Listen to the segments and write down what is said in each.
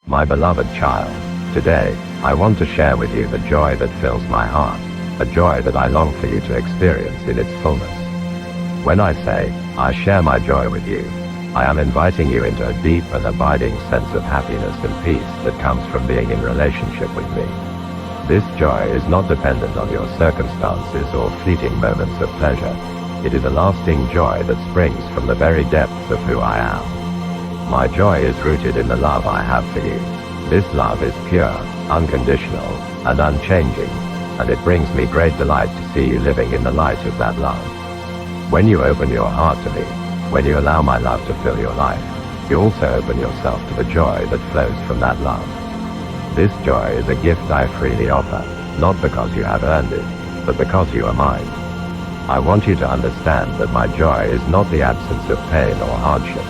My beloved child, today, I want to share with you the joy that fills my heart, a joy that I long for you to experience in its fullness. When I say, I share my joy with you, I am inviting you into a deep and abiding sense of happiness and peace that comes from being in relationship with me. This joy is not dependent on your circumstances or fleeting moments of pleasure. It is a lasting joy that springs from the very depths of who I am. My joy is rooted in the love I have for you. This love is pure, unconditional, and unchanging, and it brings me great delight to see you living in the light of that love. When you open your heart to me, when you allow my love to fill your life, you also open yourself to the joy that flows from that love. This joy is a gift I freely offer, not because you have earned it, but because you are mine. I want you to understand that my joy is not the absence of pain or hardship.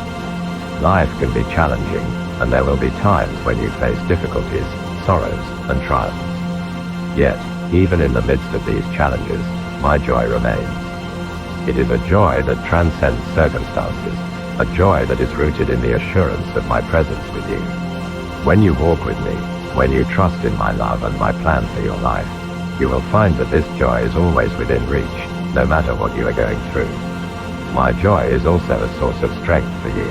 Life can be challenging, and there will be times when you face difficulties, sorrows, and trials. Yet, even in the midst of these challenges, my joy remains. It is a joy that transcends circumstances, a joy that is rooted in the assurance of my presence with you. When you walk with me, when you trust in my love and my plan for your life, you will find that this joy is always within reach, no matter what you are going through. My joy is also a source of strength for you.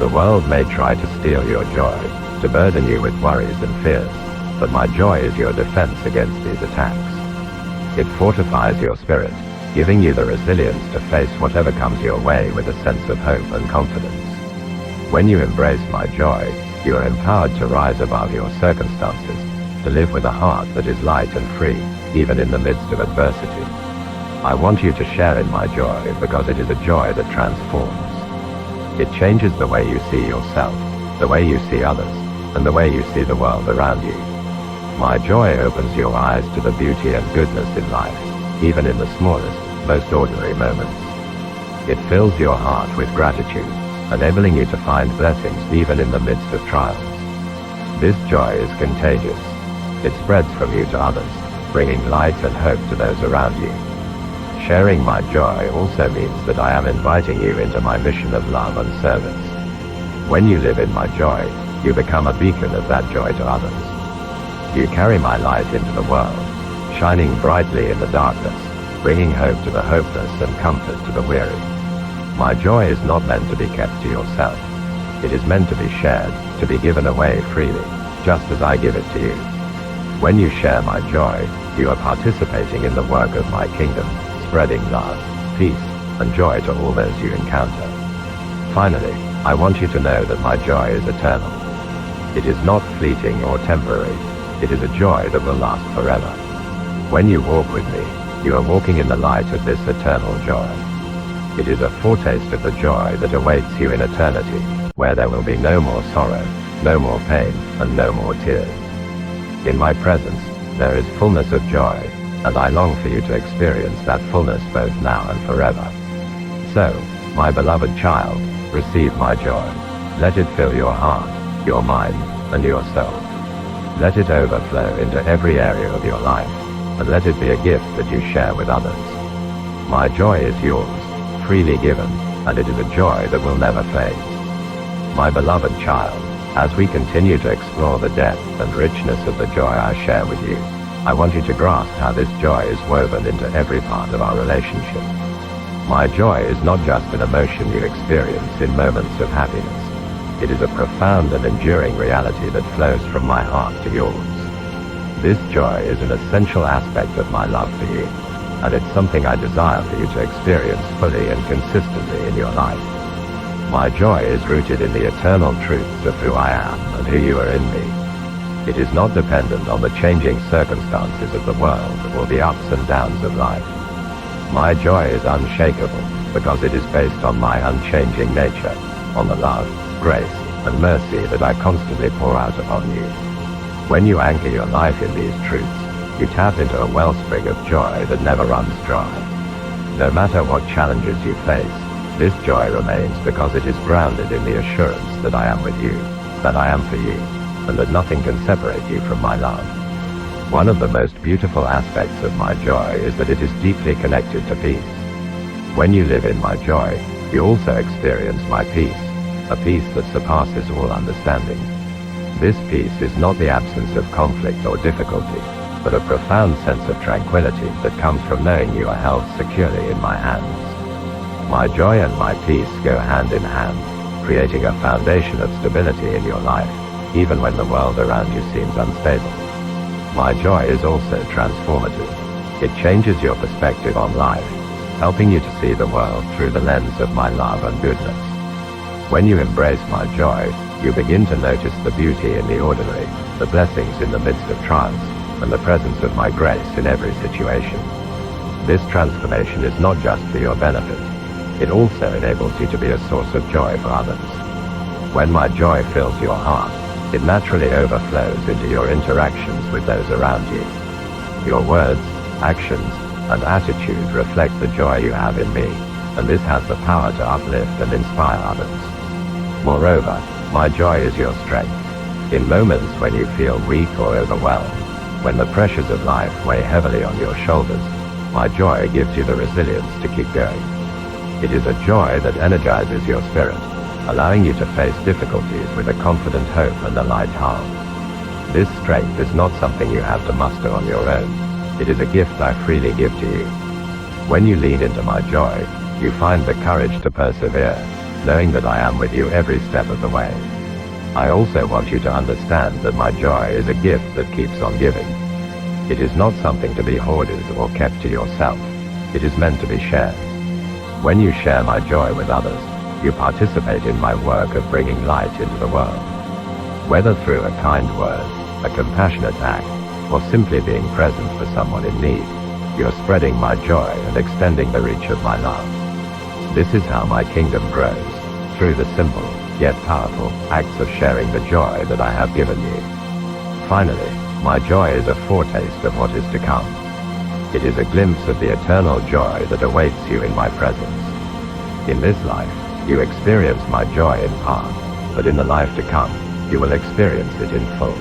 The world may try to steal your joy, to burden you with worries and fears, but my joy is your defense against these attacks. It fortifies your spirit, giving you the resilience to face whatever comes your way with a sense of hope and confidence. When you embrace my joy, you are empowered to rise above your circumstances, to live with a heart that is light and free, even in the midst of adversity. I want you to share in my joy because it is a joy that transforms. It changes the way you see yourself, the way you see others, and the way you see the world around you. My joy opens your eyes to the beauty and goodness in life, even in the smallest, most ordinary moments. It fills your heart with gratitude, enabling you to find blessings even in the midst of trials. This joy is contagious. It spreads from you to others, bringing light and hope to those around you. Sharing my joy also means that I am inviting you into my mission of love and service. When you live in my joy, you become a beacon of that joy to others. You carry my light into the world, shining brightly in the darkness, bringing hope to the hopeless and comfort to the weary. My joy is not meant to be kept to yourself. It is meant to be shared, to be given away freely, just as I give it to you. When you share my joy, you are participating in the work of my kingdom, spreading love, peace, and joy to all those you encounter. Finally, I want you to know that my joy is eternal. It is not fleeting or temporary. It is a joy that will last forever. When you walk with me, you are walking in the light of this eternal joy. It is a foretaste of the joy that awaits you in eternity, where there will be no more sorrow, no more pain, and no more tears. In my presence, there is fullness of joy, and I long for you to experience that fullness both now and forever. So, my beloved child, receive my joy. Let it fill your heart, your mind, and your soul. Let it overflow into every area of your life, and let it be a gift that you share with others. My joy is yours, freely given, and it is a joy that will never fade. My beloved child, as we continue to explore the depth and richness of the joy I share with you, I want you to grasp how this joy is woven into every part of our relationship. My joy is not just an emotion you experience in moments of happiness. It is a profound and enduring reality that flows from my heart to yours. This joy is an essential aspect of my love for you, and it's something I desire for you to experience fully and consistently in your life. My joy is rooted in the eternal truths of who I am and who you are in me. It is not dependent on the changing circumstances of the world or the ups and downs of life. My joy is unshakable because it is based on my unchanging nature, on the love, grace, and mercy that I constantly pour out upon you. When you anchor your life in these truths, you tap into a wellspring of joy that never runs dry. No matter what challenges you face, this joy remains because it is grounded in the assurance that I am with you, that I am for you, and that nothing can separate you from my love. One of the most beautiful aspects of my joy is that it is deeply connected to peace. When you live in my joy, you also experience my peace, a peace that surpasses all understanding. This peace is not the absence of conflict or difficulty, but a profound sense of tranquility that comes from knowing you are held securely in my hands. My joy and my peace go hand in hand, creating a foundation of stability in your life, even when the world around you seems unstable. My joy is also transformative. It changes your perspective on life, helping you to see the world through the lens of my love and goodness. When you embrace my joy, you begin to notice the beauty in the ordinary, the blessings in the midst of trials, and the presence of my grace in every situation. This transformation is not just for your benefit. It also enables you to be a source of joy for others. When my joy fills your heart, it naturally overflows into your interactions with those around you. Your words, actions, and attitude reflect the joy you have in me, and this has the power to uplift and inspire others. Moreover, my joy is your strength. In moments when you feel weak or overwhelmed, when the pressures of life weigh heavily on your shoulders, my joy gives you the resilience to keep going. It is a joy that energizes your spirit, allowing you to face difficulties with a confident hope and a light heart. This strength is not something you have to muster on your own. It is a gift I freely give to you. When you lean into my joy, you find the courage to persevere, knowing that I am with you every step of the way. I also want you to understand that my joy is a gift that keeps on giving. It is not something to be hoarded or kept to yourself. It is meant to be shared. When you share my joy with others, you participate in my work of bringing light into the world. Whether through a kind word, a compassionate act, or simply being present for someone in need, you're spreading my joy and extending the reach of my love. This is how my kingdom grows, through the simple, yet powerful, acts of sharing the joy that I have given you. Finally, my joy is a foretaste of what is to come. It is a glimpse of the eternal joy that awaits you in my presence. In this life, you experience my joy in part, but in the life to come, you will experience it in full.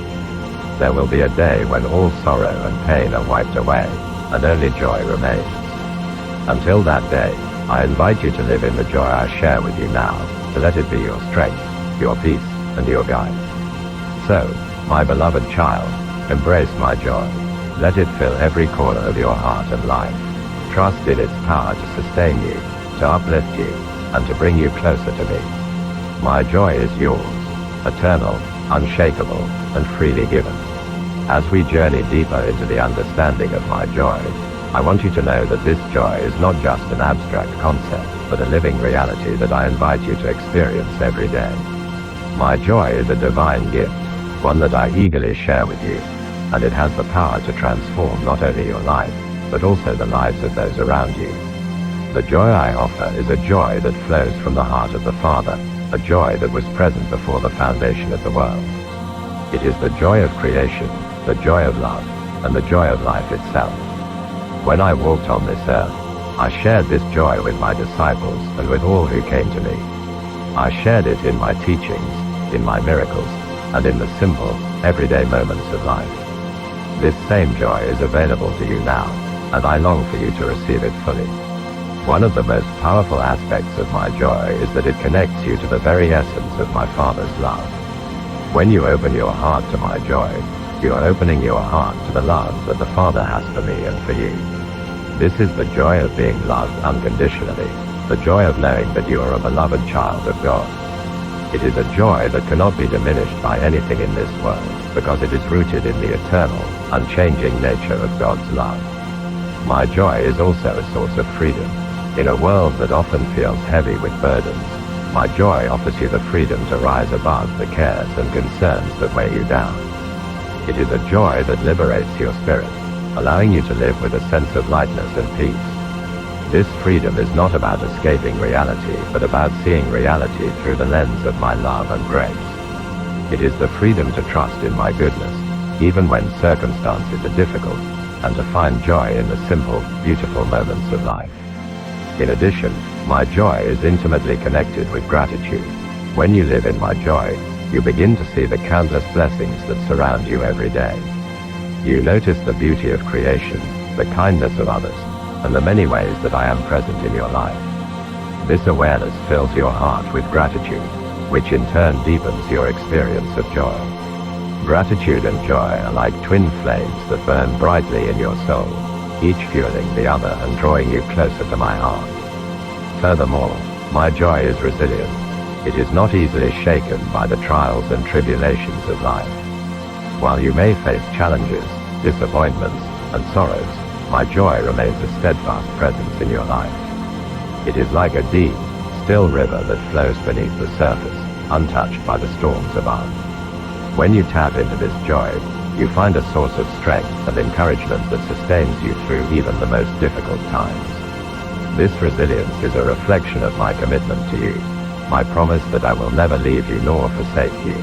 There will be a day when all sorrow and pain are wiped away, and only joy remains. Until that day, I invite you to live in the joy I share with you now, to let it be your strength, your peace, and your guide. So, my beloved child, embrace my joy. Let it fill every corner of your heart and life. Trust in its power to sustain you, to uplift you, and to bring you closer to me. My joy is yours, eternal, unshakable, and freely given. As we journey deeper into the understanding of my joy, I want you to know that this joy is not just an abstract concept, but a living reality that I invite you to experience every day. My joy is a divine gift, one that I eagerly share with you, and it has the power to transform not only your life, but also the lives of those around you. The joy I offer is a joy that flows from the heart of the Father, a joy that was present before the foundation of the world. It is the joy of creation, the joy of love, and the joy of life itself. When I walked on this earth, I shared this joy with my disciples and with all who came to me. I shared it in my teachings, in my miracles, and in the simple, everyday moments of life. This same joy is available to you now, and I long for you to receive it fully. One of the most powerful aspects of my joy is that it connects you to the very essence of my Father's love. When you open your heart to my joy, you are opening your heart to the love that the Father has for me and for you. This is the joy of being loved unconditionally, the joy of knowing that you are a beloved child of God. It is a joy that cannot be diminished by anything in this world, because it is rooted in the eternal, unchanging nature of God's love. My joy is also a source of freedom. In a world that often feels heavy with burdens, my joy offers you the freedom to rise above the cares and concerns that weigh you down. It is a joy that liberates your spirit, allowing you to live with a sense of lightness and peace. This freedom is not about escaping reality, but about seeing reality through the lens of my love and grace. It is the freedom to trust in my goodness, even when circumstances are difficult, and to find joy in the simple, beautiful moments of life. In addition, my joy is intimately connected with gratitude. When you live in my joy, you begin to see the countless blessings that surround you every day. You notice the beauty of creation, the kindness of others, and the many ways that I am present in your life. This awareness fills your heart with gratitude, which in turn deepens your experience of joy. Gratitude and joy are like twin flames that burn brightly in your soul, each fueling the other and drawing you closer to my heart. Furthermore, my joy is resilient. It is not easily shaken by the trials and tribulations of life. While you may face challenges, disappointments, and sorrows, my joy remains a steadfast presence in your life. It is like a deep, still river that flows beneath the surface, untouched by the storms above. When you tap into this joy, you find a source of strength and encouragement that sustains you through even the most difficult times. This resilience is a reflection of my commitment to you, my promise that I will never leave you nor forsake you,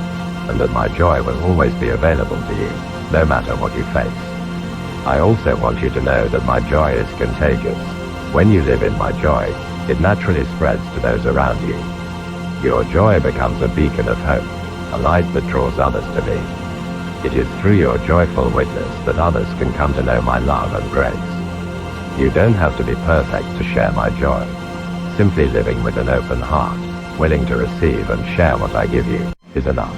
and that my joy will always be available to you, no matter what you face. I also want you to know that my joy is contagious. When you live in my joy, it naturally spreads to those around you. Your joy becomes a beacon of hope, a light that draws others to me. It is through your joyful witness that others can come to know my love and grace. You don't have to be perfect to share my joy. Simply living with an open heart, willing to receive and share what I give you, is enough.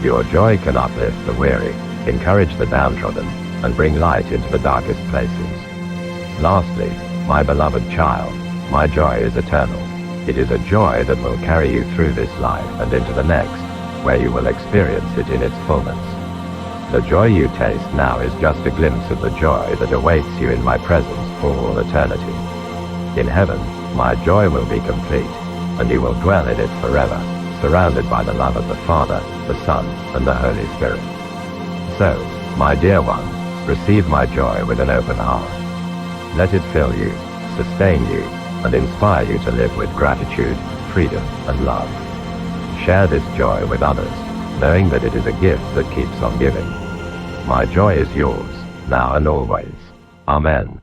Your joy can uplift the weary, encourage the downtrodden, and bring light into the darkest places. Lastly, my beloved child, my joy is eternal. It is a joy that will carry you through this life and into the next, where you will experience it in its fullness. The joy you taste now is just a glimpse of the joy that awaits you in my presence for all eternity. In heaven, my joy will be complete, and you will dwell in it forever, surrounded by the love of the Father, the Son, and the Holy Spirit. So, my dear one, receive my joy with an open heart. Let it fill you, sustain you, and inspire you to live with gratitude, freedom, and love. Share this joy with others, knowing that it is a gift that keeps on giving. My joy is yours, now and always. Amen.